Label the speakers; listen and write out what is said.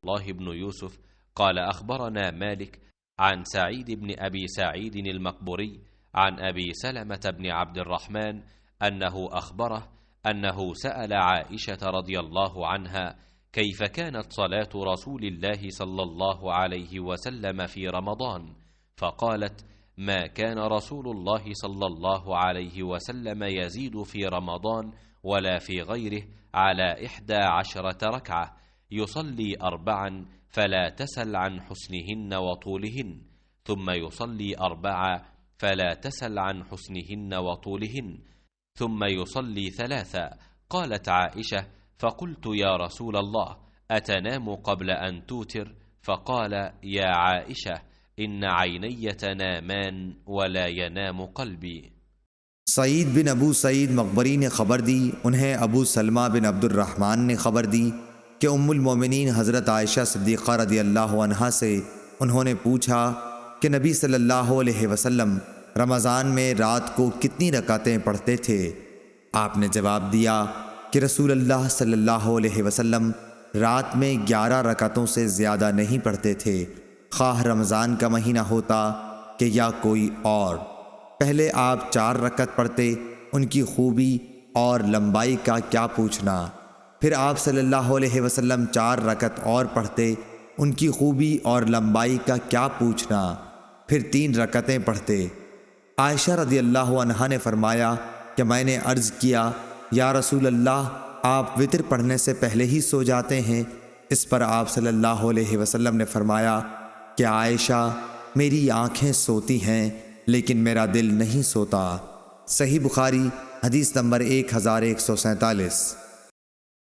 Speaker 1: الله بن يوسف قال أخبرنا مالك عن سعيد بن أبي سعيد المقبوري عن أبي سلمة بن عبد الرحمن أنه أخبره أنه سأل عائشة رضي الله عنها كيف كانت صلاة رسول الله صلى الله عليه وسلم في رمضان، فقالت: ما كان رسول الله صلى الله عليه وسلم يزيد في رمضان ولا في غيره على 11 ركعة، يصلي 4 فلا تسل عن حسنهن وطولهن، ثم يصلي 4 فلا تسل عن حسنهن وطولهن، ثم يصلي 3. قالت عائشة: فقلت يا رسول الله أتنام قبل أن توتر؟ فقال: يا عائشة إن عيني تنامان ولا ينام قلبي।
Speaker 2: सईद बिन अबू सईद मकबरी ने ख़बर दी, उन्हें अबू सलमा बिन अब्दुर्रहमान ने ख़बर दी कि उम्मुल मोमिनीन हज़रत आयशा सिद्दीक़ा रदियल्लाहु अन्हा से उन्होंने पूछा कि नबी सल्लल्लाहु अलैहि वसल्लम रमज़ान में रात को कितनी रकातें पढ़ते थे। आपने जवाब दिया कि रसूलुल्लाह सल्लल्लाहु अलैहि वसल्लम रात में 11 रकातों से ज़्यादा नहीं पढ़ते थे, ख़ाह रमज़ान का महीना होता कि या कोई और। पहले आप 4 रकत पढ़ते, उनकी खूबी और लंबाई का क्या पूछना। फिर आप सल्लल्लाहु अलैहि वसल्लम 4 रकत और पढ़ते, उनकी खूबी और लंबाई का क्या पूछना। फिर 3 रकतें पढ़ते। आयशा रदियल्लाहु अन्हा ने फरमाया कि मैंने अर्ज़ किया, या रसूल अल्लाह, आप वितर पढ़ने से पहले ही सो जाते हैं। इस पर आप सल्लल्लाहु अलैहि वसल्लम ने फरमाया कि आयशा, मेरी आँखें सोती हैं लेकिन मेरा दिल नहीं सोता। सही बुखारी हदीस नंबर 1147।